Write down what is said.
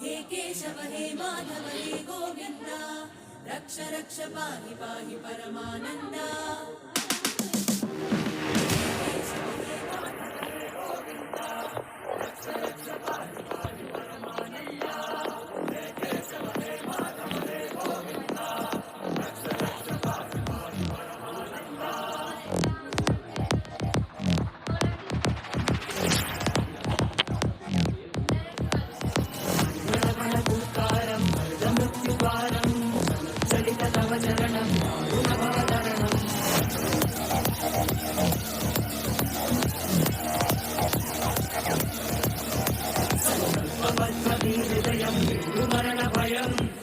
हे केशव हे माधव हे गोविन्द रक्ष रक्ष पाहि पाहि परमानन्द हृदयं मरण भयम्